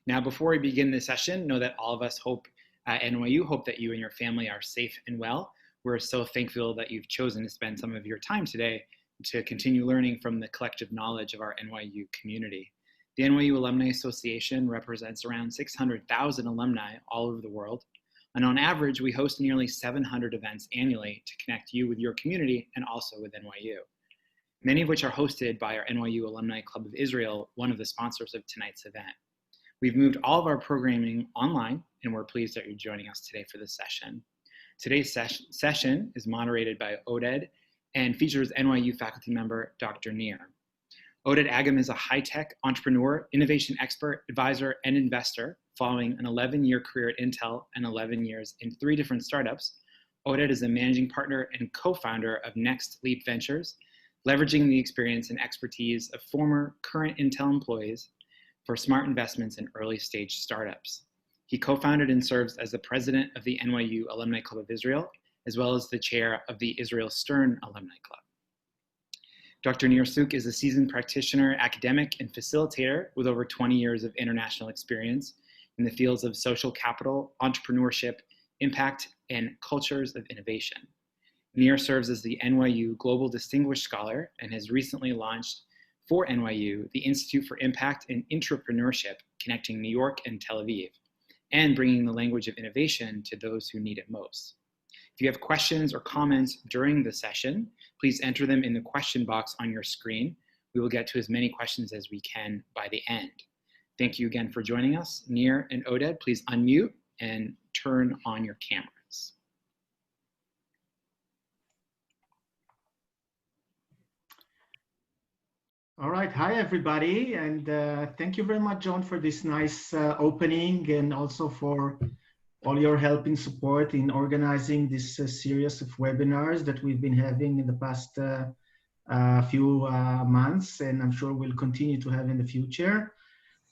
Now, before we begin this session, know that all of us at NYU hope that you and your family are safe and well. We're so thankful that you've chosen to spend some of your time today to continue learning from the collective knowledge of our NYU community. The NYU Alumni Association represents around 600,000 alumni all over the world. And on average, we host nearly 700 events annually to connect you with your community and also with NYU. Many of which are hosted by our NYU Alumni Club of Israel, one of the sponsors of tonight's event. We've moved all of our programming online, and we're pleased that you're joining us today for this session. Today's session is moderated by Oded and features NYU faculty member, Dr. Nir. Oded Agam is a high-tech entrepreneur, innovation expert, advisor, and investor. Following an 11-year career at Intel and 11 years in 3 different startups, Oded is a managing partner and co-founder of Next Leap Ventures, leveraging the experience and expertise of former current Intel employees for smart investments in early-stage startups. He co-founded and serves as the president of the NYU Alumni Club of Israel, as well as the chair of the Israel Stern Alumni Club. Dr. Nir Suk is a seasoned practitioner, academic, and facilitator with over 20 years of international experience in the fields of social capital, entrepreneurship, impact, and cultures of innovation. Nir serves as the NYU Global Distinguished Scholar and has recently launched for NYU the Institute for Impact and Entrepreneurship, connecting New York and Tel Aviv, and bringing the language of innovation to those who need it most. If you have questions or comments during the session, please enter them in the question box on your screen. We will get to as many questions as we can by the end. Thank you again for joining us. Nir and Oded, please unmute and turn on your cameras. All right, hi everybody, and thank you very much, John, for this nice opening, and also for all your help and support in organizing this series of webinars that we've been having in the past few months, and I'm sure we'll continue to have in the future.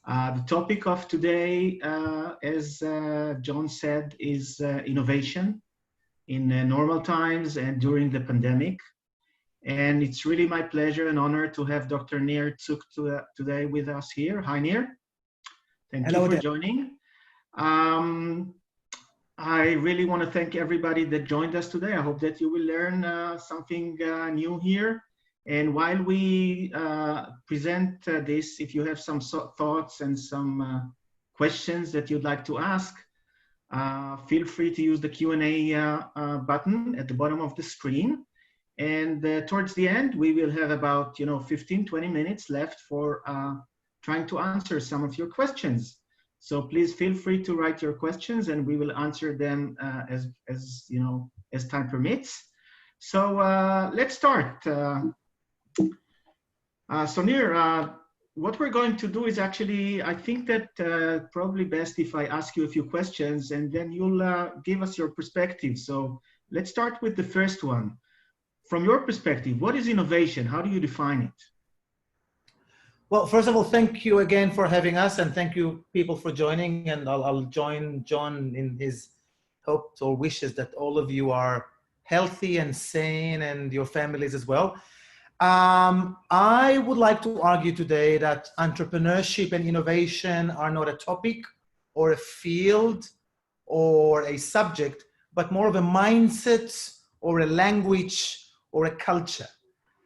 The topic of today, as John said, is innovation in normal times and during the pandemic. And it's really my pleasure and honor to have Dr. Nir Suk today with us here. Hi, Nir. Thank you for joining. I really want to thank everybody that joined us today. I hope that you will learn something new here. And while we present this, if you have some thoughts and some questions that you'd like to ask, feel free to use the Q&A button at the bottom of the screen. And towards the end, we will have about 15, 20 minutes left for trying to answer some of your questions. So please feel free to write your questions, and we will answer them as time permits. So let's start. So Nir, what we're going to do is actually, I think that probably best if I ask you a few questions, and then you'll give us your perspective. So let's start with the first one. From your perspective, what is innovation? How do you define it? Well, first of all, thank you again for having us, and thank you people for joining. And I'll join John in his hopes or wishes that all of you are healthy and sane, and your families as well. I would like to argue today that entrepreneurship and innovation are not a topic or a field or a subject, but more of a mindset or a language or a culture.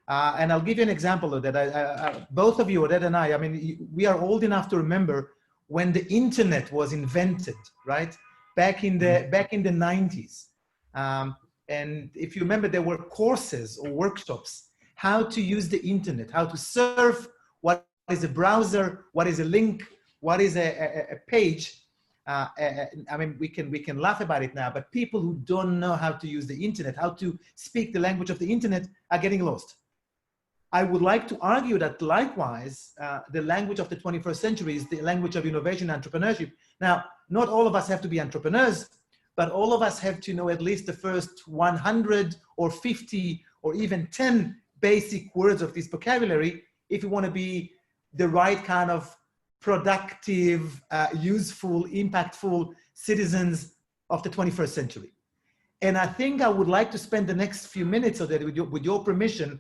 And I'll give you an example of that. Both of you, Oded and I mean, we are old enough to remember when the internet was invented, right? Back in the 90s. And if you remember, there were courses or workshops, how to use the internet, how to surf, what is a browser, what is a link, what is a page. I mean, we can laugh about it now, but people who don't know how to use the internet, how to speak the language of the internet, are getting lost. I would like to argue that likewise, the language of the 21st century is the language of innovation and entrepreneurship. Now, not all of us have to be entrepreneurs, but all of us have to know at least the first 100 or 50 or even 10 basic words of this vocabulary if you want to be the right kind of productive, useful, impactful citizens of the 21st century. And I think I would like to spend the next few minutes of that, with your permission,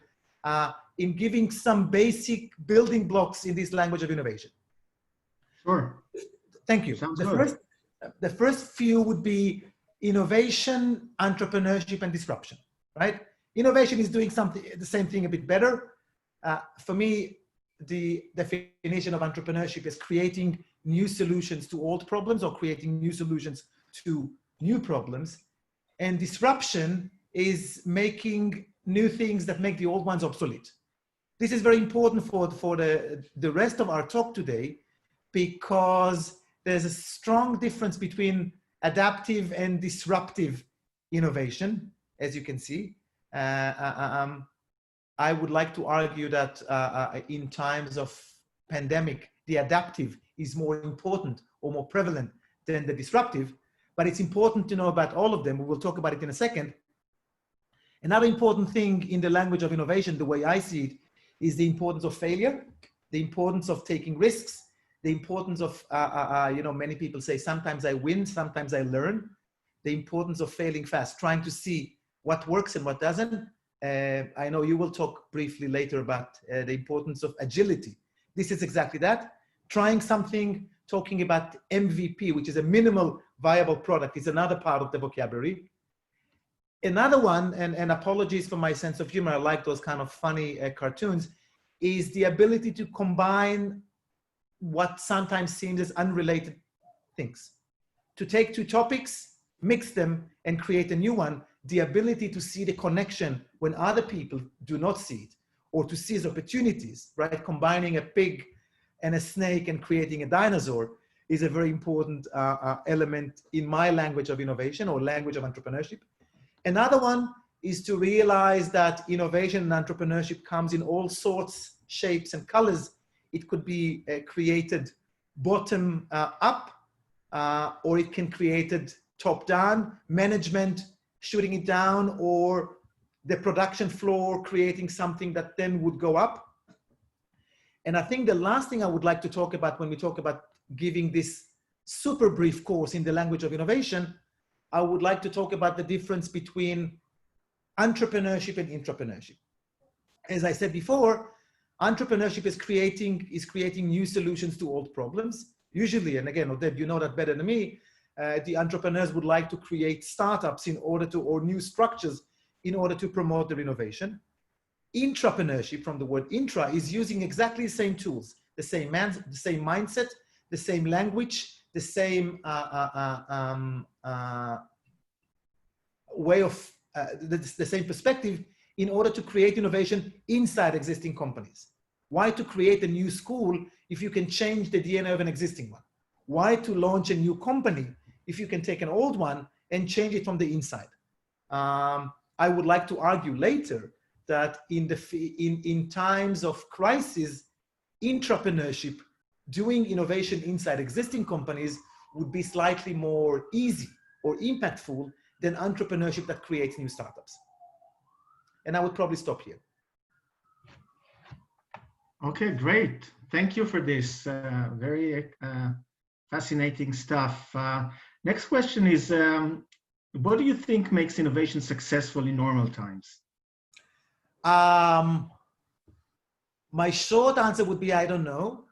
in giving some basic building blocks in this language of innovation. Sure. Thank you. Sounds good. The first few would be innovation, entrepreneurship, and disruption, right? Innovation is doing the same thing a bit better. For me, the definition of entrepreneurship is creating new solutions to old problems or creating new solutions to new problems. And disruption is making new things that make the old ones obsolete. This is very important for the rest of our talk today, because there's a strong difference between adaptive and disruptive innovation, as you can see. I would like to argue that in times of pandemic, the adaptive is more important or more prevalent than the disruptive, but it's important to know about all of them. We will talk about it in a second. Another important thing in the language of innovation, the way I see it, is the importance of failure, the importance of taking risks, the importance of, many people say, sometimes I win, sometimes I learn, the importance of failing fast, trying to see what works and what doesn't. I know you will talk briefly later about the importance of agility. This is exactly that. Trying something, talking about MVP, which is a minimal viable product, is another part of the vocabulary. Another one, and apologies for my sense of humor, I like those kind of funny cartoons, is the ability to combine what sometimes seems as unrelated things. To take two topics, mix them, and create a new one. The ability to see the connection when other people do not see it, or to seize opportunities, right? Combining a pig and a snake and creating a dinosaur is a very important element in my language of innovation or language of entrepreneurship. Another one is to realize that innovation and entrepreneurship comes in all sorts, shapes, and colors. It could be created bottom up, or it can created top down, management shooting it down, or the production floor creating something that then would go up. And I think the last thing I would like to talk about when we talk about giving this super brief course in the language of innovation, I would like to talk about the difference between entrepreneurship and intrapreneurship. As I said before, entrepreneurship is creating new solutions to old problems. Usually, and again, Oded, you know that better than me, the entrepreneurs would like to create startups or new structures in order to promote their innovation. Intrapreneurship, from the word intra, is using exactly the same tools, the same mindset, the same language, the same way of, the same perspective in order to create innovation inside existing companies. Why to create a new school if you can change the DNA of an existing one? Why to launch a new company if you can take an old one and change it from the inside? I would like to argue later that in times of crisis, intrapreneurship, doing innovation inside existing companies would be slightly more easy or impactful than entrepreneurship that creates new startups. And I would probably stop here. Okay, great. Thank you for this. Very fascinating stuff. Next question is, what do you think makes innovation successful in normal times? My short answer would be, I don't know.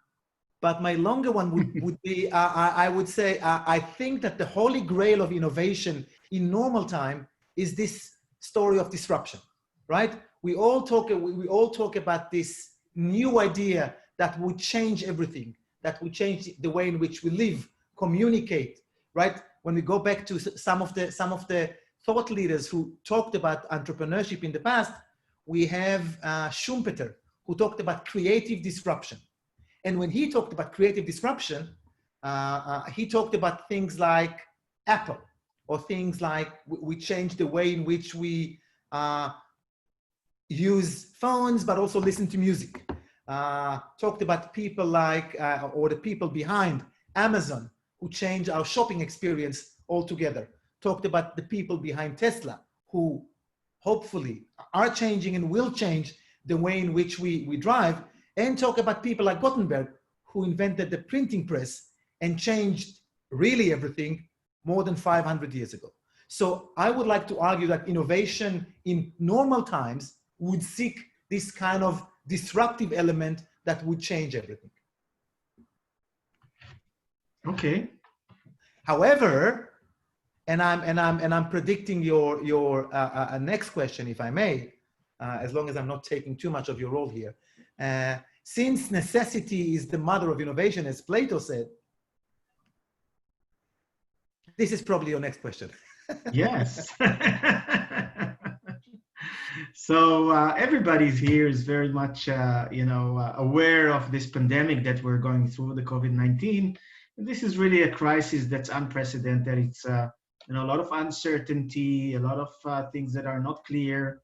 But my longer one would be, I would say, I think that the holy grail of innovation in normal time is this story of disruption, right? We all talk about this new idea that would change everything, that would change the way in which we live, communicate, right? When we go back to some of the thought leaders who talked about entrepreneurship in the past, we have Schumpeter, who talked about creative disruption. And when he talked about creative disruption, he talked about things like Apple, or things like we change the way in which we use phones, but also listen to music. Talked about people like, or the people behind Amazon, who changed our shopping experience altogether. Talked about the people behind Tesla, who hopefully are changing and will change the way in which we drive. And talk about people like Gutenberg, who invented the printing press and changed really everything more than 500 years ago. So I would like to argue that innovation in normal times would seek this kind of disruptive element that would change everything. Okay. However, and I'm predicting your next question, if I may, as long as I'm not taking too much of your role here. Since necessity is the mother of innovation, as Plato said, this is probably your next question. Yes. So everybody's here is very much, aware of this pandemic that we're going through, the COVID-19. This is really a crisis that's unprecedented. It's a lot of uncertainty, a lot of things that are not clear.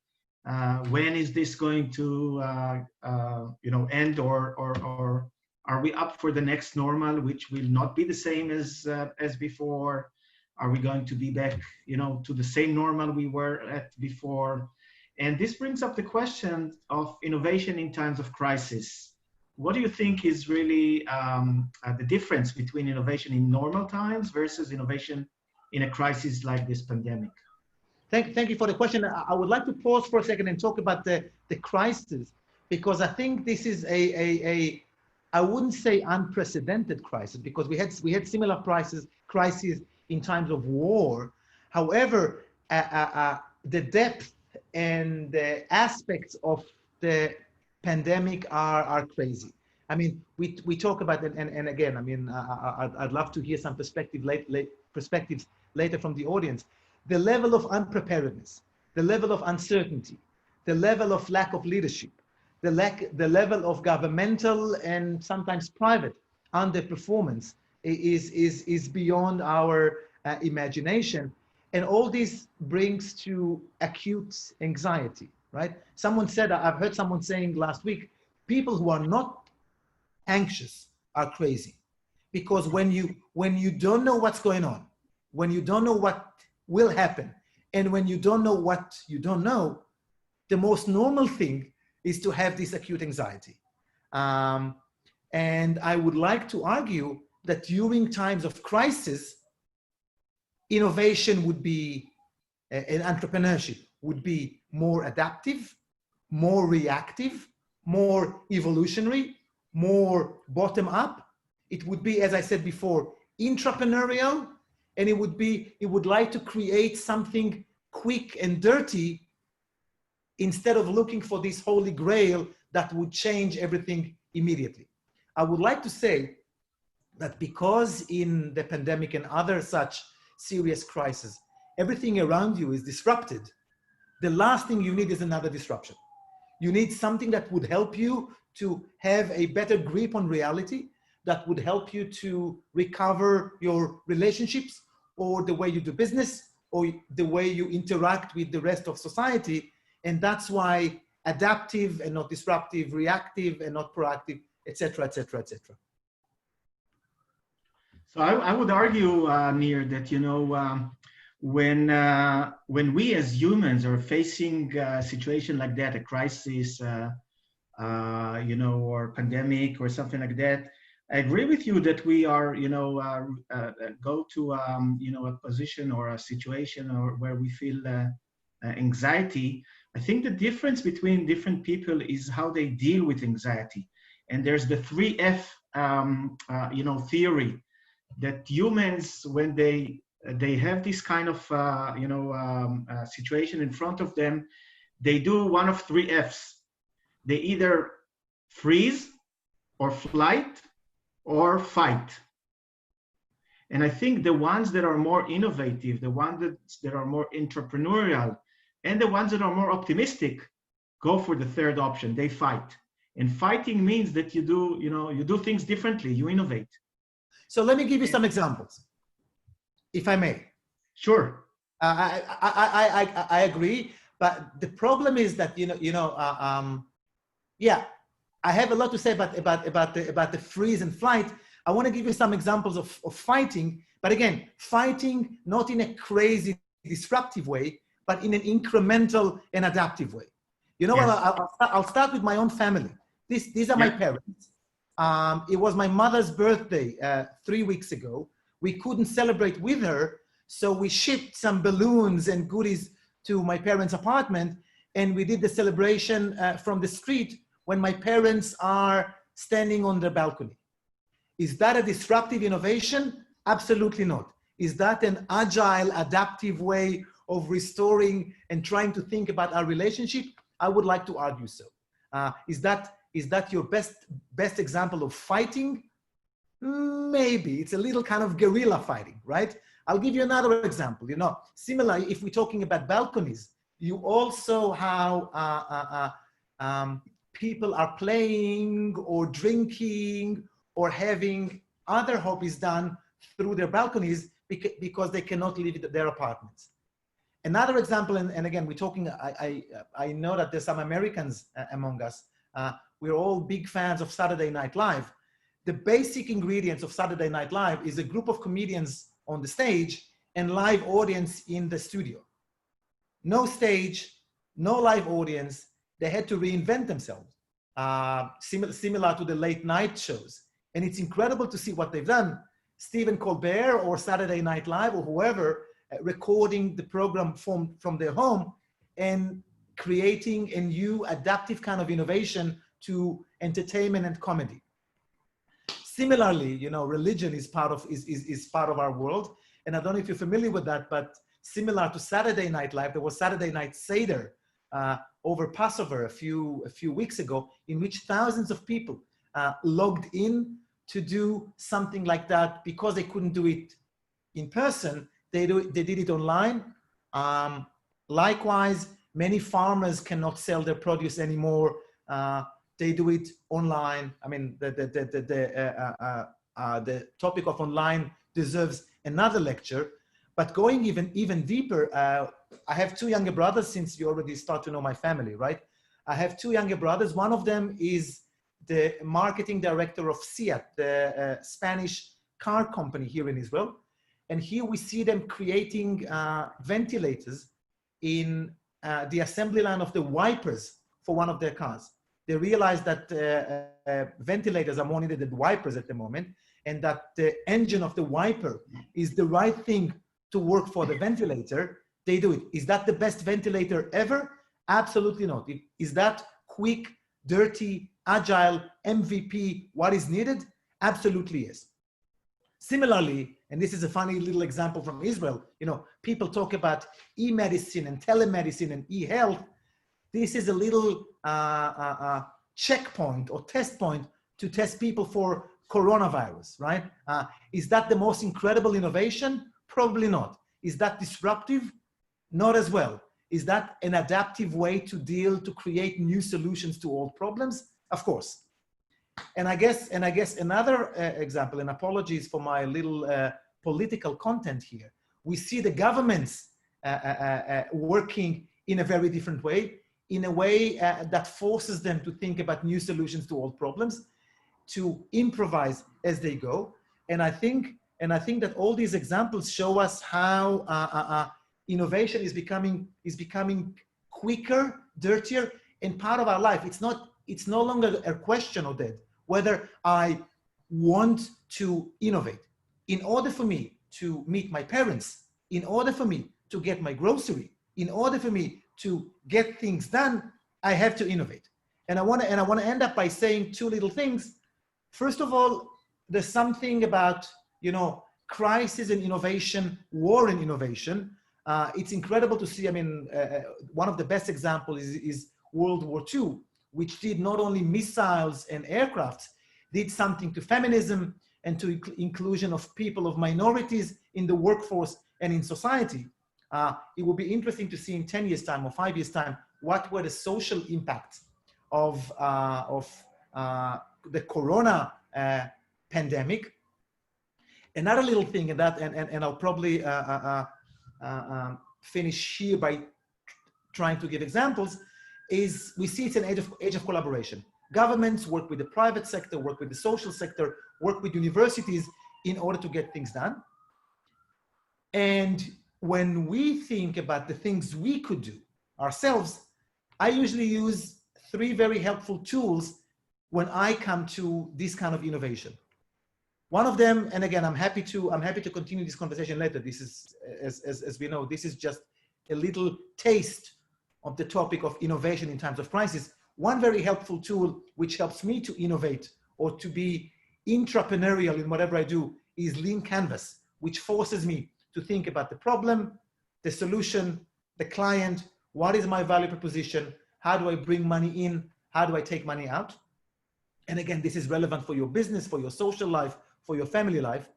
When is this going to, end, or are we up for the next normal, which will not be the same as before? Are we going to be back, to the same normal we were at before? And this brings up the question of innovation in times of crisis. What do you think is really the difference between innovation in normal times versus innovation in a crisis like this pandemic? Thank you for the question. I would like to pause for a second and talk about the crisis, because I think this is I wouldn't say unprecedented crisis, because we had similar crises in times of war. However, the depth and the aspects of the pandemic are crazy. I mean, we talk about it, and again, I mean, I'd love to hear some perspectives later from the audience. The level of unpreparedness, the level of uncertainty, the level of lack of leadership, the level of governmental and sometimes private underperformance is beyond our imagination. And all this brings to acute anxiety, right? Someone said, I've heard someone saying last week, people who are not anxious are crazy. Because when you don't know what's going on, when you don't know what will happen, and when you don't know what you don't know, the most normal thing is to have this acute anxiety. And I would like to argue that during times of crisis, innovation would be, and entrepreneurship would be more adaptive, more reactive, more evolutionary, more bottom up. It would be, as I said before, intrapreneurial, and it would like to create something quick and dirty instead of looking for this holy grail that would change everything immediately. I would like to say that because in the pandemic and other such serious crises, everything around you is disrupted, the last thing you need is another disruption. You need something that would help you to have a better grip on reality, that would help you to recover your relationships or the way you do business or the way you interact with the rest of society. And that's why adaptive and not disruptive, reactive and not proactive, etc., etc., etc. So I would argue, Nir, that when we as humans are facing a situation like that, a crisis, or pandemic or something like that, I agree with you that we are, go to a position or a situation or where we feel anxiety. I think the difference between different people is how they deal with anxiety. And there's the 3F, theory, that humans, when they have this kind of, situation in front of them, they do one of 3 Fs. They either freeze or flight or fight. And I think the ones that are more innovative, the ones that are more entrepreneurial, and the ones that are more optimistic go for the third option. They fight. And fighting means that you do things differently, you innovate. So let me give you some examples, if I may. Sure. I agree, but the problem is that I have a lot to say about the freeze and flight. I want to give you some examples of fighting, but again, fighting not in a crazy disruptive way, but in an incremental and adaptive way. You know, yes. I'll start with my own family. These are my parents. It was my mother's birthday 3 weeks ago. We couldn't celebrate with her, so we shipped some balloons and goodies to my parents' apartment, and we did the celebration from the street when my parents are standing on the balcony. Is that a disruptive innovation? Absolutely not. Is that an agile, adaptive way of restoring and trying to think about our relationship? I would like to argue so. Is that your best example of fighting? Maybe. It's a little kind of guerrilla fighting, right? I'll give you another example. You know, similarly, if we're talking about balconies, you also how people are playing or drinking or having other hobbies done through their balconies because they cannot leave their apartments. Another example, and again, we're talking, I know that there's some Americans among us. We're all big fans of Saturday Night Live. The basic ingredients of Saturday Night Live is a group of comedians on the stage and live audience in the studio. No stage, no live audience. They had to reinvent themselves, similar to the late night shows. And it's incredible to see what they've done. Stephen Colbert or Saturday Night Live or whoever recording the program from their home and creating a new adaptive kind of innovation to entertainment and comedy. Similarly, you know, religion is part of our world. And I don't know if you're familiar with that, but similar to Saturday Night Live, there was Saturday Night Seder over Passover a few weeks ago, in which thousands of people logged in to do something like that because they couldn't do it in person. They did it online. Likewise, many farmers cannot sell their produce anymore. They do it online. I mean, the topic of online deserves another lecture. But going even deeper, I have two younger brothers, since you already start to know my family, right? I have two younger brothers. One of them is the marketing director of SEAT, the Spanish car company here in Israel. And here we see them creating ventilators in the assembly line of the wipers for one of their cars. They realized that ventilators are more needed than wipers at the moment, and that the engine of the wiper is the right thing to work for the ventilator. They do it. Is that the best ventilator ever? Absolutely not. Is that quick, dirty, agile, MVP what is needed? Absolutely yes. Similarly, and this is a funny little example from Israel, you know, people talk about e-medicine and telemedicine and e-health. This is a little checkpoint or test point to test people for coronavirus, right? Is that the most incredible innovation? Probably not. Is that disruptive? Not as well. Is that an adaptive way to create new solutions to old problems? Of course. And I guess another example, and apologies for my little political content here, we see the governments working in a very different way, in a way that forces them to think about new solutions to old problems, to improvise as they go. And I think that all these examples show us how innovation is becoming quicker, dirtier, and part of our life. It's no longer a question, Oded, whether I want to innovate. In order for me to meet my parents, in order for me to get my grocery, in order for me to get things done, I have to innovate. And I want to end up by saying two little things. First of all, there's something about, you know, crisis and innovation, war and innovation. It's incredible to see. I mean, one of the best examples is World War II, which did not only missiles and aircrafts, did something to feminism and to inclusion of people of minorities in the workforce and in society. It will be interesting to see in 10 years' time or 5 years' time, what were the social impacts of the corona pandemic. Another little thing, and I'll probably finish here by trying to give examples, is we see it's an age of collaboration. Governments work with the private sector, work with the social sector, work with universities in order to get things done. And when we think about the things we could do ourselves, I usually use 3 very helpful tools when I come to this kind of innovation. One of them, and again, I'm happy to continue this conversation later. This is, as we know, this is just a little taste of the topic of innovation in times of crisis. One very helpful tool which helps me to innovate or to be intrapreneurial in whatever I do is lean canvas, which forces me to think about the problem, the solution, the client, what is my value proposition, how do I bring money in, how do I take money out? And again, this is relevant for your business, for your social life, for your family life.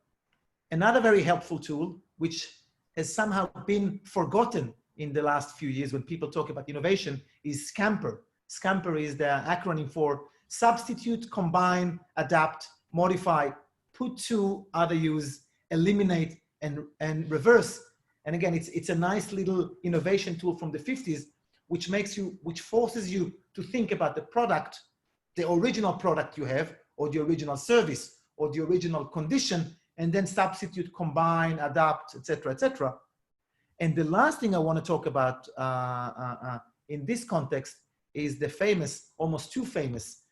Another very helpful tool, which has somehow been forgotten in the last few years when people talk about innovation, is SCAMPER. SCAMPER is the acronym for substitute, combine, adapt, modify, put to other use, eliminate, and reverse. And again, it's a nice little innovation tool from the 50s, which forces you to think about the product, the original product you have, or the original service, or the original condition, and then substitute, combine, adapt, etc., etc. And the last thing I want to talk about in this context is the famous, almost too famous,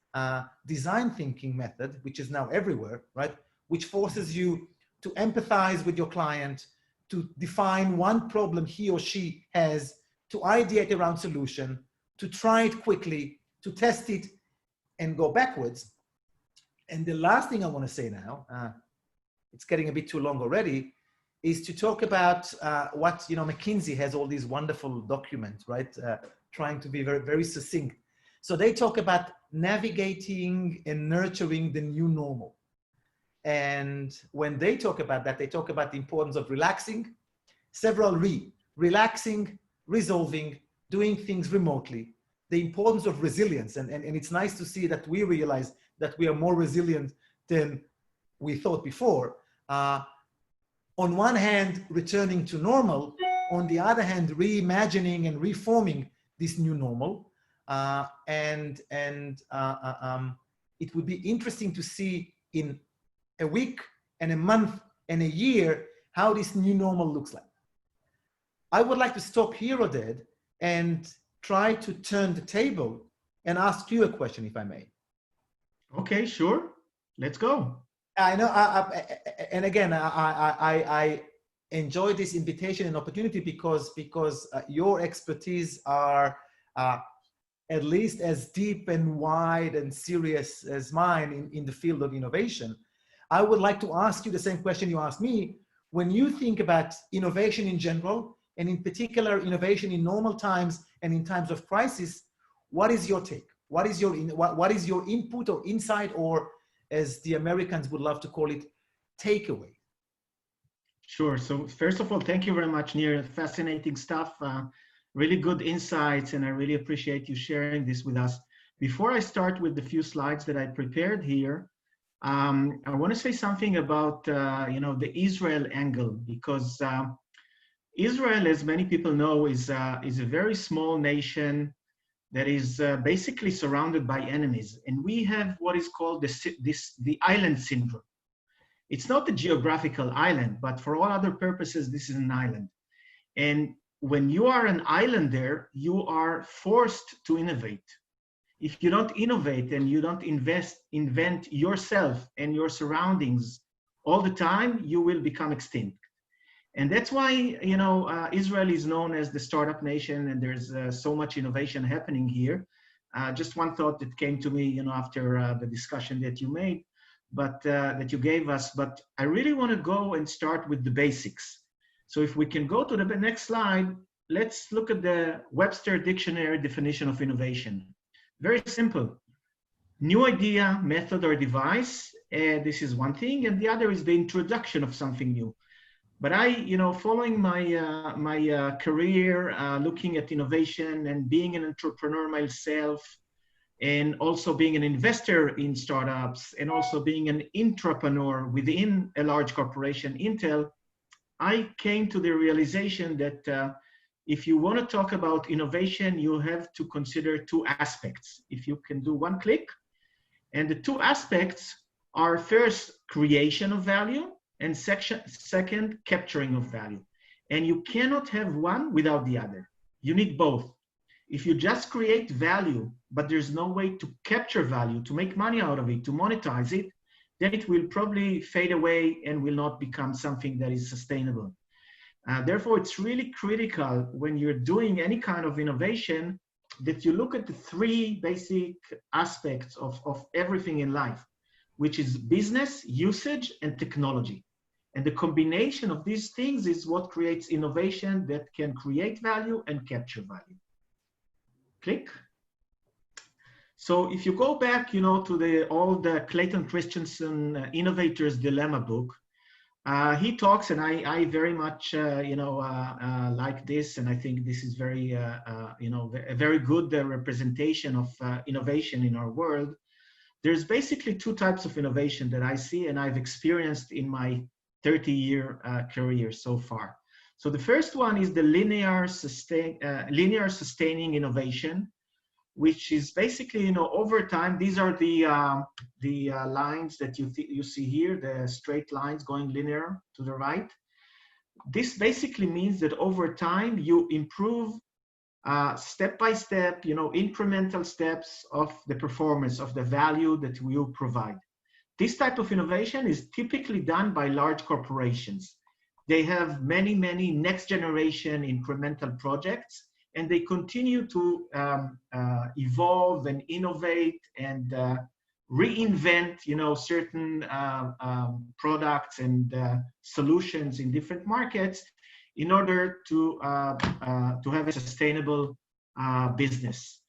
design thinking method, which is now everywhere, right? Which forces you to empathize with your client, to define one problem he or she has, to ideate around solution, to try it quickly, to test it, and go backwards. And the last thing I want to say now, it's getting a bit too long already, is to talk about what, McKinsey has all these wonderful documents, right? Trying to be very, very succinct. So they talk about navigating and nurturing the new normal. And when they talk about that, they talk about the importance of relaxing, relaxing, resolving, doing things remotely, the importance of resilience. And it's nice to see that we realize that we are more resilient than we thought before. On one hand, returning to normal, on the other hand, reimagining and reforming this new normal. It would be interesting to see in a week and a month and a year how this new normal looks like. I would like to stop here, Oded, and try to turn the table and ask you a question, if I may. Okay, sure. Let's go. I know, and again, I enjoy this invitation and opportunity because your expertise are at least as deep and wide and serious as mine in the field of innovation. I would like to ask you the same question you asked me. When you think about innovation in general, and in particular innovation in normal times and in times of crisis, what is your take? What is your input or insight, or as the Americans would love to call it, takeaway? Sure. So first of all, thank you very much, Nir. Fascinating stuff, really good insights, and I really appreciate you sharing this with us. Before I start with the few slides that I prepared here, I want to say something about the Israel angle, because Israel, as many people know, is a very small nation that is basically surrounded by enemies. And we have what is called the island syndrome. It's not a geographical island, but for all other purposes, this is an island. And when you are an islander, you are forced to innovate. If you don't innovate and you don't invent yourself and your surroundings all the time, you will become extinct. And that's why, Israel is known as the startup nation, and there's so much innovation happening here. Just one thought that came to me, after the discussion that you made, but that you gave us. But I really want to go and start with the basics. So if we can go to the next slide, let's look at the Webster Dictionary definition of innovation. Very simple. New idea, method, or device. This is one thing, and the other is the introduction of something new. But following my career, looking at innovation and being an entrepreneur myself, and also being an investor in startups, and also being an intrapreneur within a large corporation, Intel, I came to the realization that if you want to talk about innovation, you have to consider two aspects. If you can do one click, and the two aspects are first, creation of value, and second, capturing of value. And you cannot have one without the other. You need both. If you just create value, but there's no way to capture value, to make money out of it, to monetize it, then it will probably fade away and will not become something that is sustainable. Therefore, it's really critical when you're doing any kind of innovation that you look at the three basic aspects of everything in life. which is business, usage, and technology. And the combination of these things is what creates innovation that can create value and capture value. Click. So if you go back, to the Clayton Christensen Innovator's Dilemma book, he talks, and I very much, like this, and I think this is very, a very good representation of innovation in our world. There's basically two types of innovation that I see, and I've experienced in my 30-year career so far. So the first one is the linear sustaining innovation, which is basically, over time, these are the lines that you see here, the straight lines going linear to the right. This basically means that over time, you improve step by step, incremental steps of the performance of the value that you provide. This type of innovation is typically done by large corporations. They have many, many next generation incremental projects, and they continue to evolve and innovate and reinvent, certain products and solutions in different markets in order to have a sustainable business.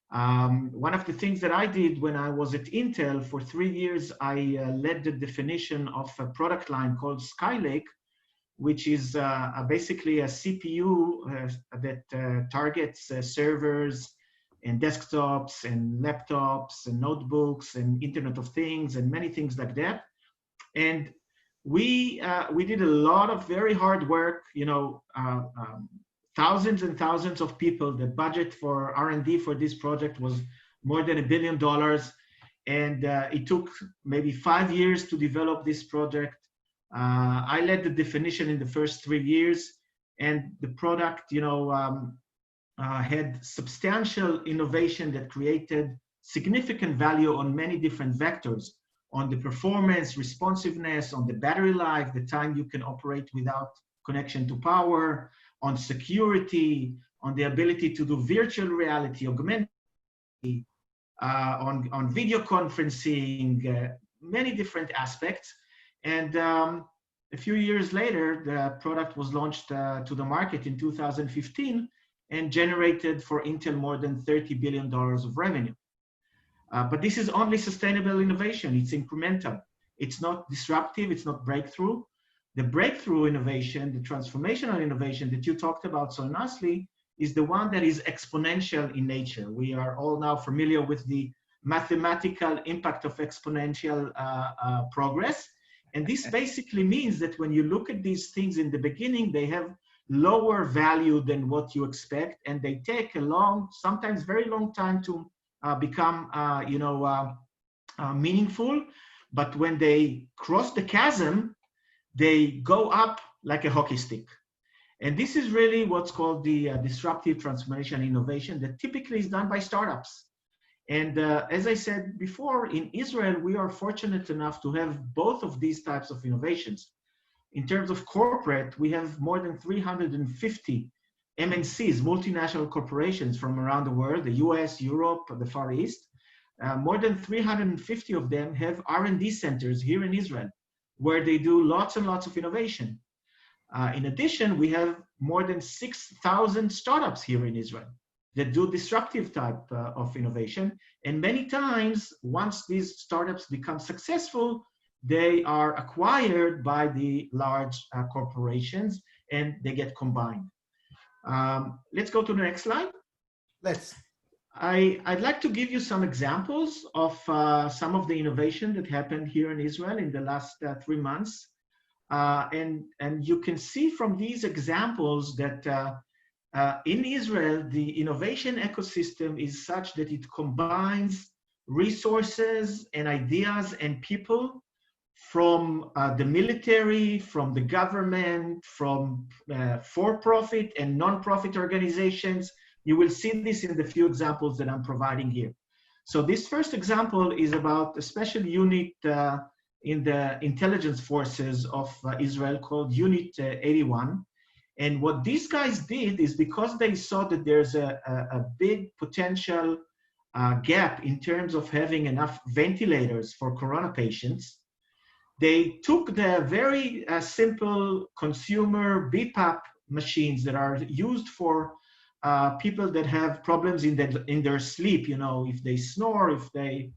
One of the things that I did when I was at Intel for 3 years, I led the definition of a product line called Skylake, which is basically a CPU that targets servers and desktops and laptops and notebooks and Internet of Things and many things like that. And we did a lot of very hard work, thousands and thousands of people. The budget for R&D for this project was more than $1 billion. And it took maybe 5 years to develop this project. I led the definition in the first 3 years, and the product, had substantial innovation that created significant value on many different vectors, on the performance, responsiveness, on the battery life, the time you can operate without connection to power, on security, on the ability to do virtual reality, augmented reality, on video conferencing, many different aspects. And a few years later, the product was launched to the market in 2015 and generated for Intel more than $30 billion of revenue. But this is only sustainable innovation. It's incremental. It's not disruptive. It's not breakthrough. The breakthrough innovation, the transformational innovation that you talked about so nicely, is the one that is exponential in nature. We are all now familiar with the mathematical impact of exponential progress. And this basically means that when you look at these things in the beginning, they have lower value than what you expect, and they take a long, sometimes very long time to become, meaningful. But when they cross the chasm, they go up like a hockey stick. And this is really what's called the disruptive transformation innovation that typically is done by startups. And as I said before, in Israel, we are fortunate enough to have both of these types of innovations. In terms of corporate, we have more than 350 MNCs, multinational corporations from around the world, the US, Europe, the Far East. More than 350 of them have R&D centers here in Israel, where they do lots and lots of innovation. In addition, we have more than 6,000 startups here in Israel that do disruptive type of innovation. And many times, once these startups become successful, they are acquired by the large corporations and they get combined. Let's go to the next slide. I'd like to give you some examples of some of the innovation that happened here in Israel in the last 3 months. And you can see from these examples that in Israel, the innovation ecosystem is such that it combines resources and ideas and people from the military, from the government, from for-profit and non-profit organizations. You will see this in the few examples that I'm providing here. So this first example is about a special unit in the intelligence forces of Israel called Unit 81. And what these guys did is because they saw that there's a big potential gap in terms of having enough ventilators for corona patients, they took the very simple consumer BPAP machines that are used for people that have problems in their sleep, you know, if they snore, if they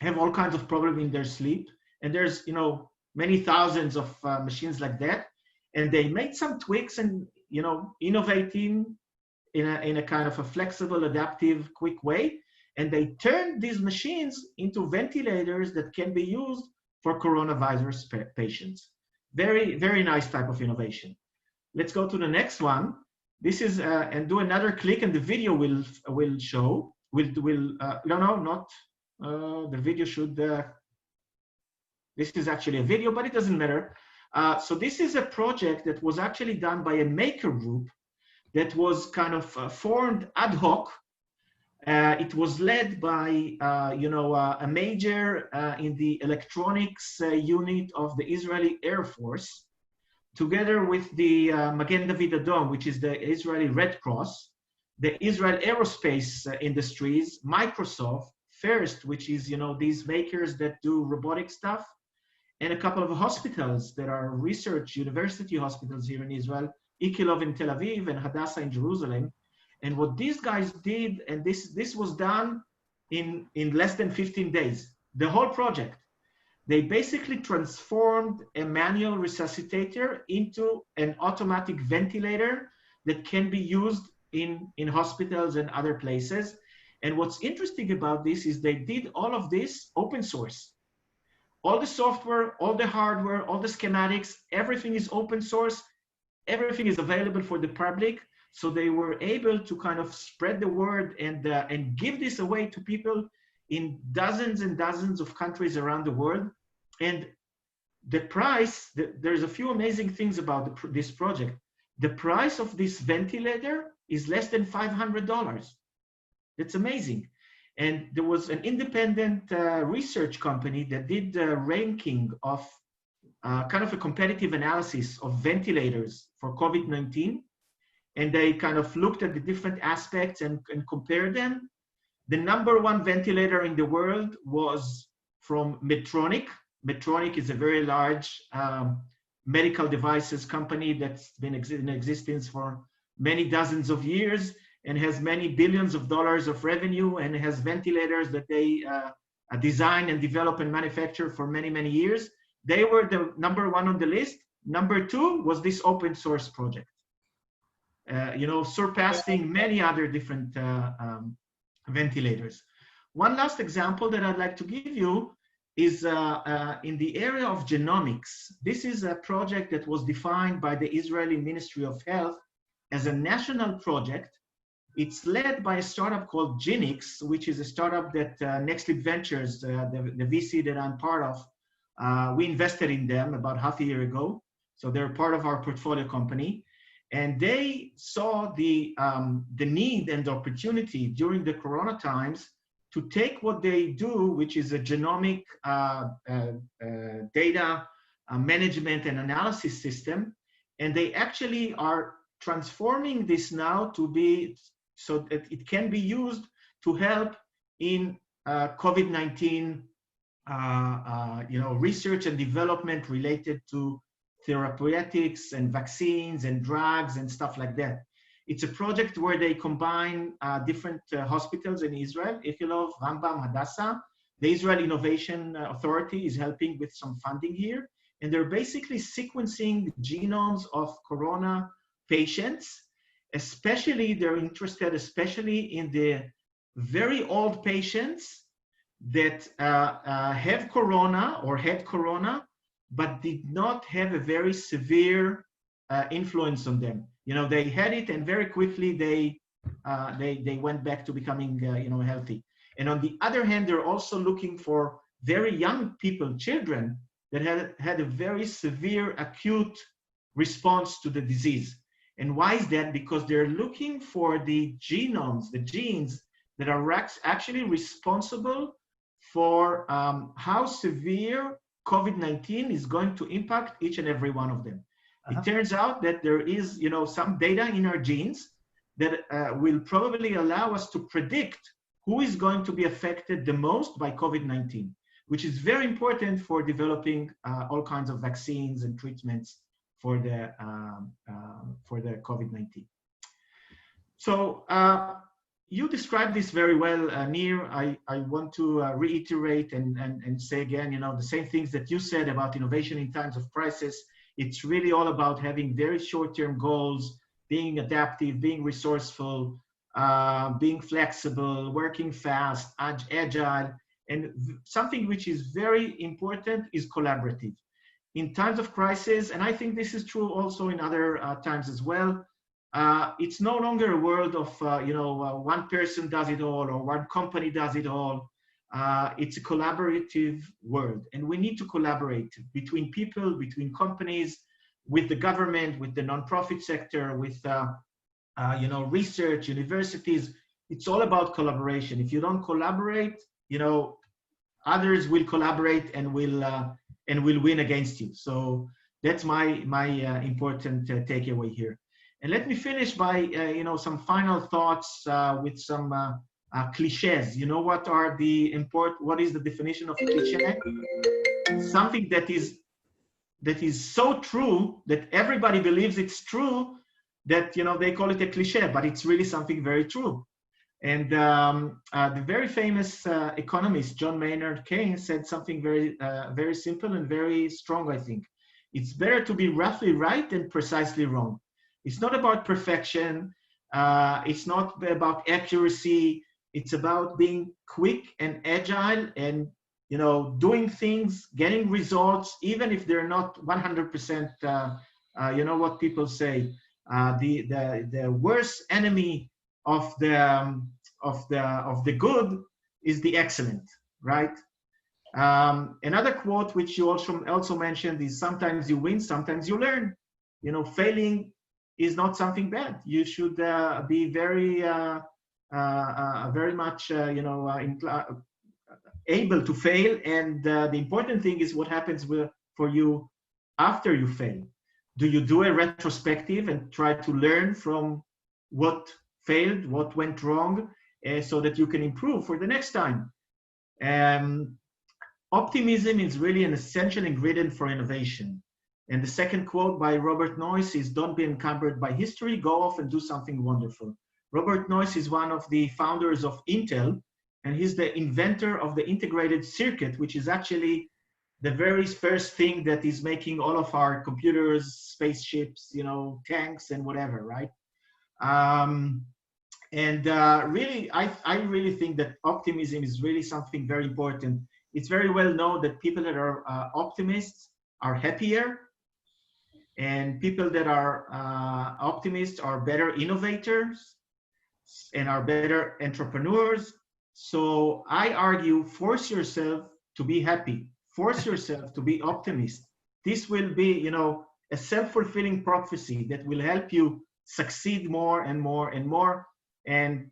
have all kinds of problems in their sleep. And there's, you know, many thousands of machines like that. And they made some tweaks and, you know, innovating in a kind of a flexible, adaptive, quick way. And they turned these machines into ventilators that can be used for coronavirus patients. Very, very nice type of innovation. Let's go to the next one. This is, and do another click and the video will show, the video should, this is actually a video, but it doesn't matter. So this is a project that was actually done by a maker group that was kind of formed ad hoc. It was led by, a major in the electronics unit of the Israeli Air Force, together with the Magen David Adom, which is the Israeli Red Cross, the Israel Aerospace Industries, Microsoft, First, which is, you know, these makers that do robotic stuff, and a couple of hospitals that are research university hospitals here in Israel, Ikilov in Tel Aviv and Hadassah in Jerusalem. And what these guys did, and this was done in less than 15 days, the whole project, they basically transformed a manual resuscitator into an automatic ventilator that can be used in hospitals and other places. And what's interesting about this is they did all of this open source. All the software, all the hardware, all the schematics, everything is open source. Everything is available for the public. So they were able to kind of spread the word and give this away to people in dozens and dozens of countries around the world. And the price, there's a few amazing things about this project. The price of this ventilator is less than $500. That's amazing. And there was an independent research company that did the ranking of kind of a competitive analysis of ventilators for COVID-19. And they kind of looked at the different aspects and compared them. The #1 ventilator in the world was from Medtronic. Medtronic is a very large medical devices company that's been in existence for many dozens of years and has many billions of dollars of revenue and has ventilators that they design and develop and manufacture for many, many years. They were the #1 on the list. #2 was this open source project, surpassing many other different ventilators. One last example that I'd like to give you is in the area of genomics. This is a project that was defined by the Israeli Ministry of Health as a national project. It's led by a startup called Genomics, which is a startup that Next Leap Ventures, the VC that I'm part of, we invested in them about half a year ago. So they're part of our portfolio company. And they saw the need and the opportunity during the Corona times to take what they do, which is a genomic data management and analysis system. And they actually are transforming this now to be so that it can be used to help in COVID-19 research and development related to therapeutics and vaccines and drugs and stuff like that. It's a project where they combine different hospitals in Israel, Ikilov, Rambam, Hadassah. The Israel Innovation Authority is helping with some funding here. And they're basically sequencing the genomes of corona patients. Especially, they're interested especially in the very old patients that have corona or had corona, but did not have a very severe influence on them. You know, they had it and very quickly they went back to becoming healthy. And on the other hand, they're also looking for very young people, children, that had a very severe acute response to the disease. And why is that? Because they're looking for the genomes, the genes that are actually responsible for how severe COVID-19 is going to impact each and every one of them. It turns out that there is, some data in our genes that will probably allow us to predict who is going to be affected the most by COVID-19, which is very important for developing all kinds of vaccines and treatments for the COVID-19. So you described this very well, Nir. I want to reiterate and say again, the same things that you said about innovation in times of crisis. It's really all about having very short-term goals, being adaptive, being resourceful, being flexible, working fast, agile, and something which is very important is collaborative. In times of crisis, and I think this is true also in other times as well, it's no longer a world of, one person does it all or one company does it all. It's a collaborative world, and we need to collaborate between people, between companies, with the government, with the nonprofit sector, with research, universities. It's all about collaboration. If you don't collaborate, others will collaborate and will win against you. So that's my important takeaway here. And let me finish by some final thoughts with some cliches. What is the definition of cliche? Something that is so true that everybody believes it's true, that they call it a cliche, but it's really something very true. And the very famous economist John Maynard Keynes said something very simple and very strong, I think. It's better to be roughly right than precisely wrong. It's not about perfection. It's not about accuracy. It's about being quick and agile and doing things, getting results, even if they're not 100%. What people say. The worst enemy of the good is the excellent, right? Another quote which you also mentioned is, sometimes you win, sometimes you learn. Failing is not something bad. You should be very much able to fail, and the important thing is what happens for you after you fail. Do you do a retrospective and try to learn from what failed, what went wrong, so that you can improve for the next time? Optimism is really an essential ingredient for innovation. And the second quote by Robert Noyce is, don't be encumbered by history, go off and do something wonderful. Robert Noyce is one of the founders of Intel, and he's the inventor of the integrated circuit, which is actually the very first thing that is making all of our computers, spaceships, tanks and whatever, right? Really, I really think that optimism is really something very important. It's very well known that people that are optimists are happier, and people that are optimists are better innovators and are better entrepreneurs. So I argue, force yourself to be happy. Force yourself to be optimist. This will be, a self-fulfilling prophecy that will help you succeed more and more and more. And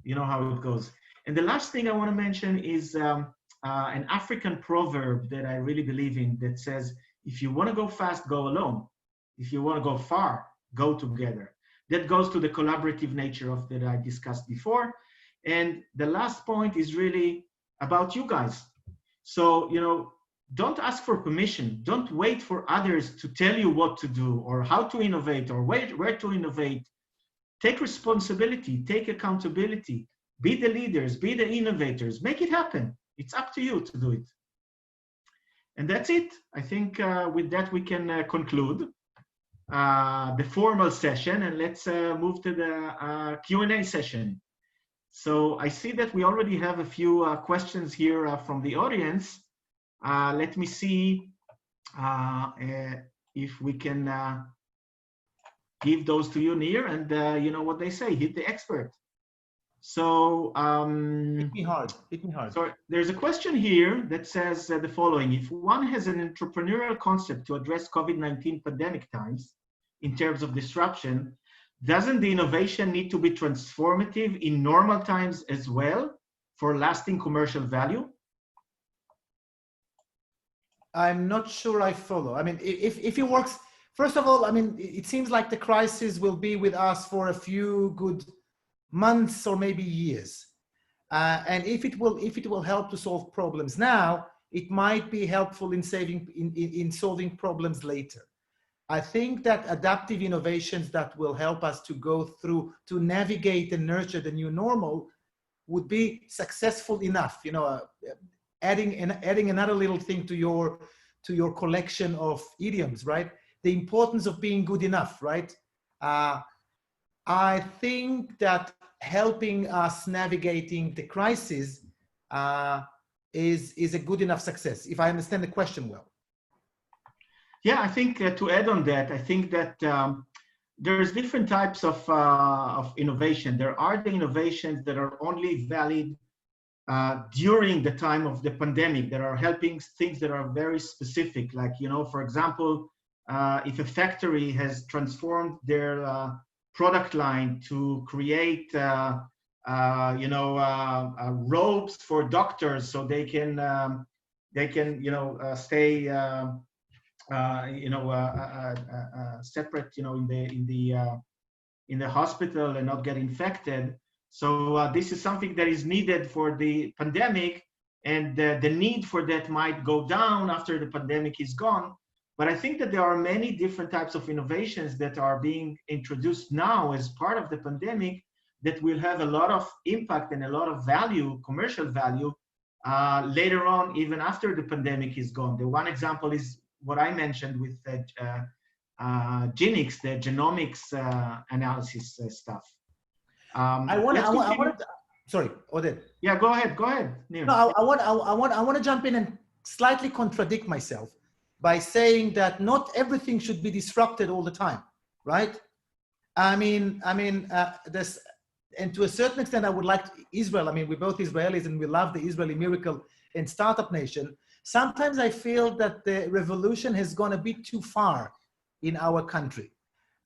you know how it goes. And the last thing I want to mention is an African proverb that I really believe in, that says, if you want to go fast, go alone. If you want to go far, go together. That goes to the collaborative nature of that I discussed before. And the last point is really about you guys. So, don't ask for permission. Don't wait for others to tell you what to do or how to innovate or where to innovate. Take responsibility, take accountability, be the leaders, be the innovators, make it happen. It's up to you to do it. And that's it. I think with that we can conclude the formal session, and let's move to the Q&A session. So I see that we already have a few questions here from the audience. Let me see if we can give those to you, Nir, and you know what they say, hit the expert. So hit me hard. So there's a question here that says the following: if one has an entrepreneurial concept to address COVID-19 pandemic times in terms of disruption, doesn't the innovation need to be transformative in normal times as well for lasting commercial value? I'm not sure I follow. I mean, if it works, first of all, I mean, it seems like the crisis will be with us for a few good months or maybe years. And if it will help to solve problems now, it might be helpful in solving problems later. I think that adaptive innovations that will help us to go through, to navigate and nurture the new normal would be successful enough. Adding another little thing to your collection of idioms, right? The importance of being good enough, right? I think that helping us navigating the crisis is a good enough success, if I understand the question well. Yeah, I think to add on that, I think that there's different types of innovation. There are the innovations that are only valid during the time of the pandemic, that are helping things that are very specific. Like, for example, if a factory has transformed their product line to create, robes for doctors so they can stay separate, in the hospital and not get infected. So this is something that is needed for the pandemic, and the need for that might go down after the pandemic is gone. But I think that there are many different types of innovations that are being introduced now as part of the pandemic that will have a lot of impact and a lot of value, commercial value, later on, even after the pandemic is gone. The one example is what I mentioned with Genomics, the genomics analysis stuff. Sorry, Oded. Yeah, go ahead, Nir. No, I want to jump in and slightly contradict myself by saying that not everything should be disrupted all the time, right? And to a certain extent, I would like Israel. I mean, we're both Israelis and we love the Israeli miracle and startup nation. Sometimes I feel that the revolution has gone a bit too far in our country.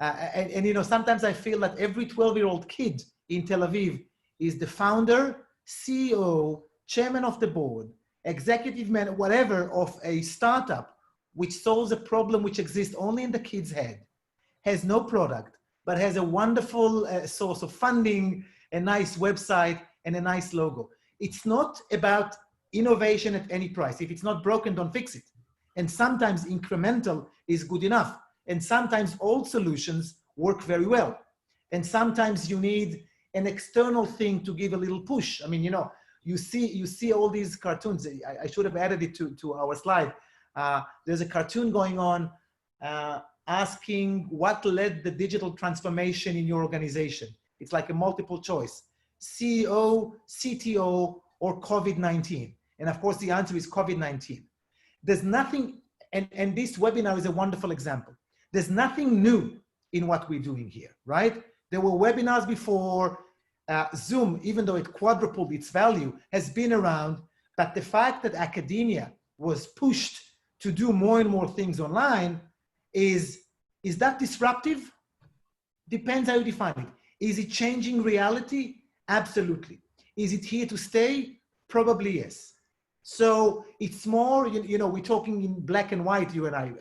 Sometimes I feel that every 12-year-old kid in Tel Aviv is the founder, CEO, chairman of the board, executive man, whatever, of a startup which solves a problem which exists only in the kid's head, has no product, but has a wonderful source of funding, a nice website, and a nice logo. It's not about innovation at any price. If it's not broken, don't fix it. And sometimes incremental is good enough. And sometimes old solutions work very well. And sometimes you need an external thing to give a little push. I mean, you see all these cartoons. I should have added it to our slide. There's a cartoon going on asking what led the digital transformation in your organization. It's like a multiple choice: CEO, CTO, or COVID-19. And of course, the answer is COVID-19. There's nothing, and this webinar is a wonderful example. There's nothing new in what we're doing here, right? There were webinars before. Zoom, even though it quadrupled its value, has been around. But the fact that academia was pushed to do more and more things online, is that disruptive? Depends how you define it. Is it changing reality? Absolutely. Is it here to stay? Probably yes. So it's more, we're talking in black and white, you and I,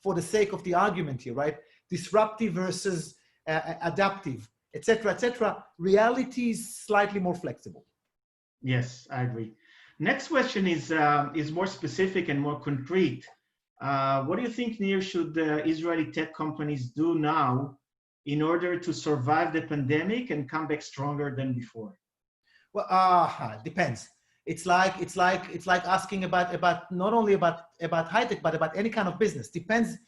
for the sake of the argument here, right? Disruptive versus adaptive, etc., etc. Reality is slightly more flexible. Yes, I agree. Next question is more specific and more concrete. What do you think, Nir, should Israeli tech companies do now in order to survive the pandemic and come back stronger than before? Well, it depends. It's like asking about not only about high tech, but about any kind of business. Depends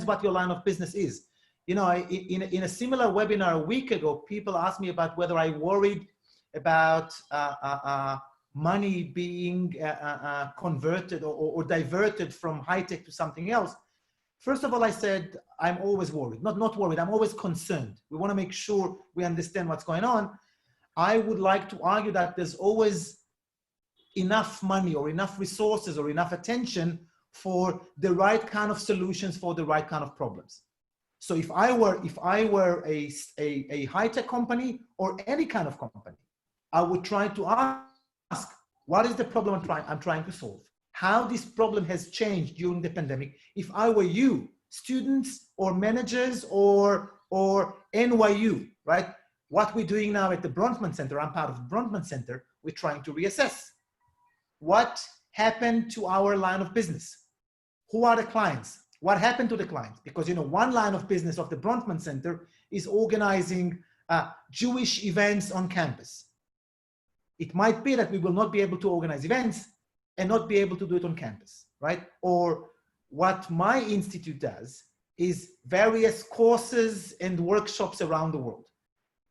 what your line of business is. In a similar webinar a week ago, people asked me about whether I worried about money being converted or diverted from high tech to something else. First of all, I said, I'm always worried. Not worried, I'm always concerned. We want to make sure we understand what's going on. I would like to argue that there's always enough money or enough resources or enough attention for the right kind of solutions for the right kind of problems. So if I were a high-tech company or any kind of company, I would try to ask, what is the problem I'm trying to solve? How this problem has changed during the pandemic. If I were you, students or managers or NYU, right? What we're doing now at the Bronfman Center, I'm part of the Bronfman Center, we're trying to reassess. What happened to our line of business? Who are the clients? What happened to the clients? Because, you know, one line of business of the Bronfman Center is organizing Jewish events on campus. It might be that we will not be able to organize events and not be able to do it on campus, right? Or what my institute does is various courses and workshops around the world.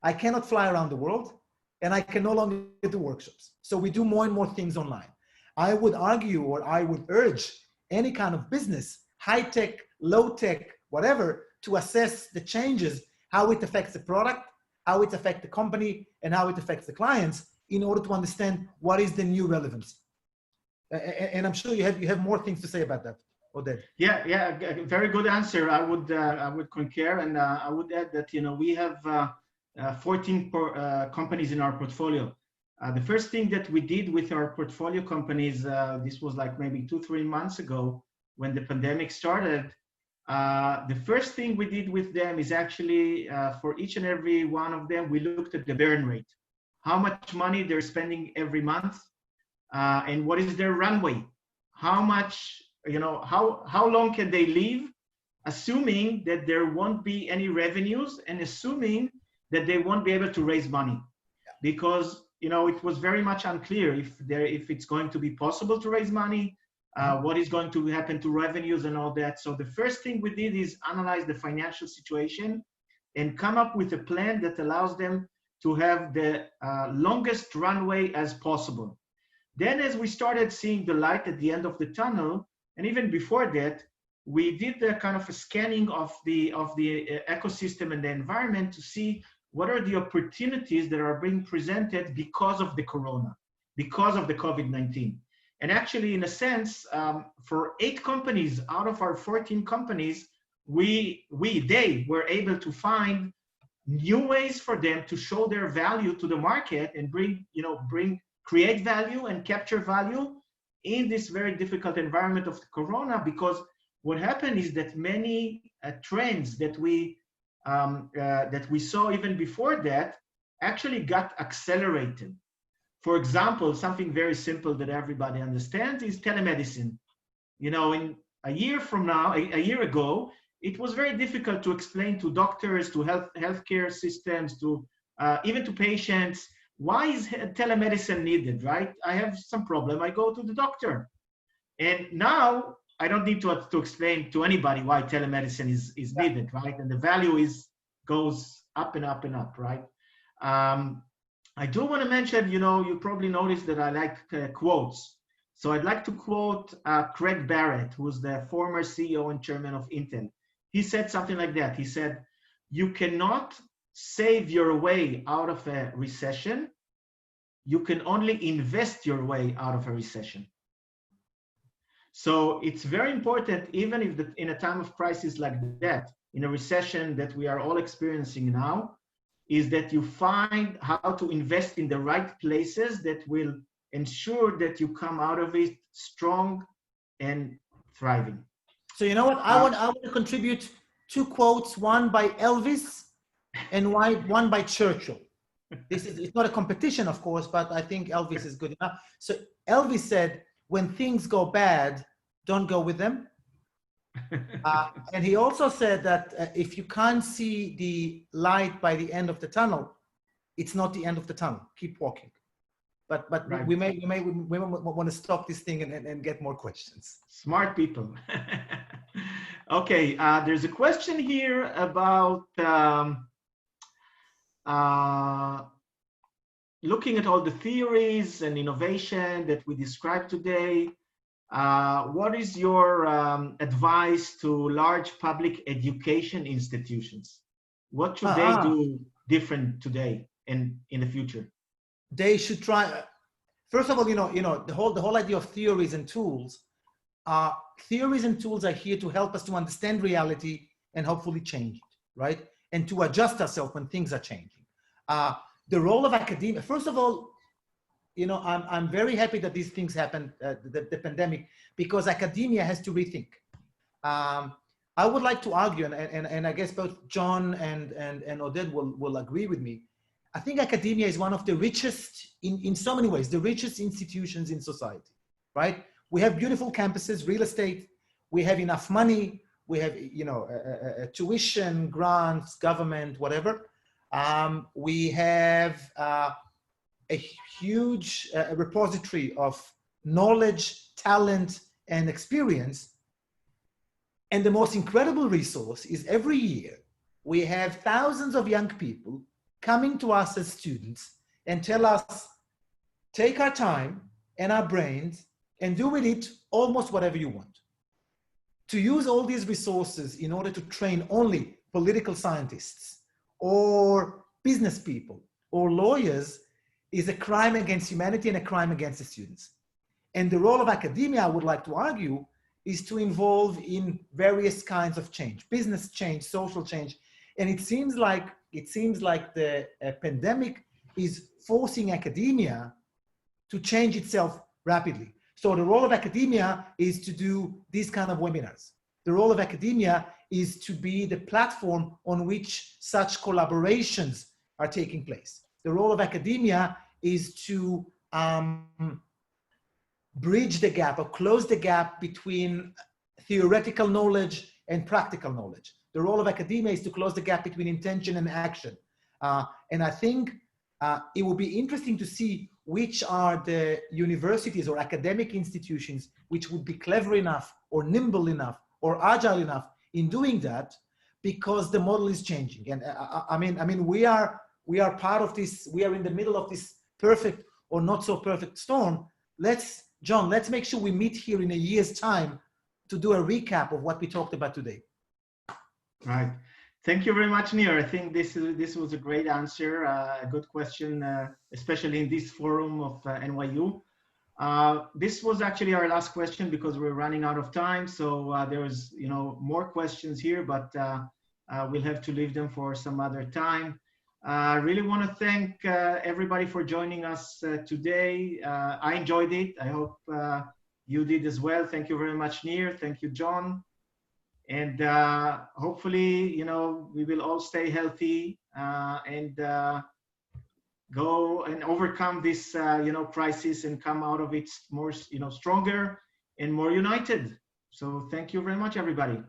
I cannot fly around the world, and I can no longer do workshops. So we do more and more things online. I would argue, or I would urge any kind of business, high tech, low tech, whatever, to assess the changes, how it affects the product, how it affects the company, and how it affects the clients in order to understand what is the new relevance. And I'm sure you have more things to say about that, Oded. Yeah, very good answer. I would concur, and I would add that, you know, we have 14 companies in our portfolio. The first thing that we did with our portfolio companies, this was like maybe 2-3 months ago when the pandemic started. The first thing we did with them is actually for each and every one of them, we looked at the burn rate, how much money they're spending every month, and what is their runway, how much, you know, how long can they live, assuming that there won't be any revenues and assuming that they won't be able to raise money, because, you know, it was very much unclear if it's going to be possible to raise money, what is going to happen to revenues and all that. So the first thing we did is analyze the financial situation and come up with a plan that allows them to have the longest runway as possible. Then as we started seeing the light at the end of the tunnel, and even before that, we did the kind of a scanning of the ecosystem and the environment to see what are the opportunities that are being presented because of the corona, because of the COVID-19. And actually, in a sense, for 8 companies out of our 14 companies, they were able to find new ways for them to show their value to the market and create value and capture value in this very difficult environment of the corona. Because what happened is that many trends that we saw even before that actually got accelerated. For example, something very simple that everybody understands is telemedicine. You know, in a year ago, it was very difficult to explain to doctors, to healthcare systems, to even to patients, why is telemedicine needed, right? I have some problem, I go to the doctor. And now I don't need to explain to anybody why telemedicine is needed, right? And the value goes up and up and up, right? I do want to mention, you know, you probably noticed that I like quotes. So I'd like to quote Craig Barrett, who's the former CEO and chairman of Intel. He said something like that. He said, "You cannot save your way out of a recession. You can only invest your way out of a recession." So it's very important, even if in a time of crisis like that, in a recession that we are all experiencing now, is that you find how to invest in the right places that will ensure that you come out of it strong and thriving. So you know what? I want to contribute 2 quotes, one by Elvis and one by Churchill. It's not a competition, of course, but I think Elvis is good enough. So Elvis said, "When things go bad, don't go with them." And he also said that if you can't see the light by the end of the tunnel, it's not the end of the tunnel. Keep walking. But right. we may want to stop this thing and get more questions. Smart people. Okay, there's a question here about looking at all the theories and innovation that we described today. What is your advice to large public education institutions? What should they do different today and in the future? They should try. First of all, the whole idea of theories and tools. Theories and tools are here to help us to understand reality and hopefully change it, right? And to adjust ourselves when things are changing. The role of academia. First of all, I'm very happy that these things happened, the pandemic, because academia has to rethink. I would like to argue, and I guess both John and Oded will agree with me. I think academia is one of the richest, in so many ways, the richest institutions in society, right? We have beautiful campuses, real estate, we have enough money, we have, you know, tuition, grants, government, whatever. We have a huge repository of knowledge, talent, and experience. And the most incredible resource is every year, we have thousands of young people coming to us as students and tell us, take our time and our brains and do with it almost whatever you want. To use all these resources in order to train only political scientists or business people or lawyers is a crime against humanity and a crime against the students. And the role of academia, I would like to argue, is to involve in various kinds of change, business change, social change. And it seems like the pandemic is forcing academia to change itself rapidly. So the role of academia is to do these kind of webinars. The role of academia is to be the platform on which such collaborations are taking place. The role of academia is to bridge the gap or close the gap between theoretical knowledge and practical knowledge. The role of academia is to close the gap between intention and action. And I think it will be interesting to see which are the universities or academic institutions which would be clever enough or nimble enough or agile enough in doing that, because the model is changing. And I mean, we are part of this. We are in the middle of this perfect or not so perfect storm. John, let's make sure we meet here in a year's time to do a recap of what we talked about today. Right. Thank you very much, Nir. I think this was a great answer, a good question, especially in this forum of NYU. This was actually our last question because we're running out of time. So there's, you know, more questions here, but we'll have to leave them for some other time. I really want to thank everybody for joining us today. I enjoyed it. I hope you did as well. Thank you very much, Nir. Thank you, John. And hopefully, you know, we will all stay healthy and go and overcome this, you know, crisis and come out of it more, you know, stronger and more united. So thank you very much, everybody.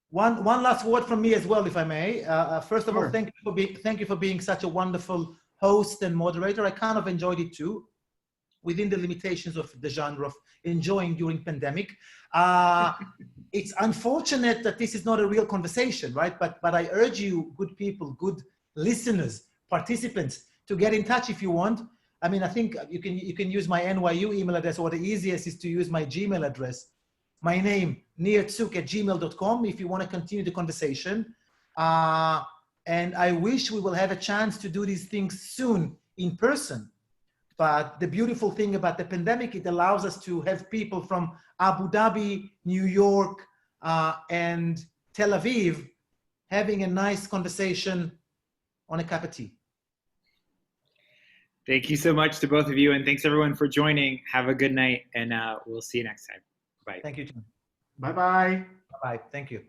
One last word from me as well, if I may. First of all, Sure. thank you for being such a wonderful host and moderator. I kind of enjoyed it too, within the limitations of the genre of enjoying during pandemic. It's unfortunate that this is not a real conversation, right? But I urge you, good people, good listeners, participants, to get in touch if you want. I mean, I think you can use my NYU email address, or the easiest is to use my Gmail address. My name, nirtzuk@gmail.com, if you want to continue the conversation. And I wish we will have a chance to do these things soon in person. But the beautiful thing about the pandemic, it allows us to have people from Abu Dhabi, New York, and Tel Aviv having a nice conversation on a cup of tea. Thank you so much to both of you, and thanks everyone for joining. Have a good night, and we'll see you next time. Bye. Thank you, John. Bye-bye. Bye. Thank you.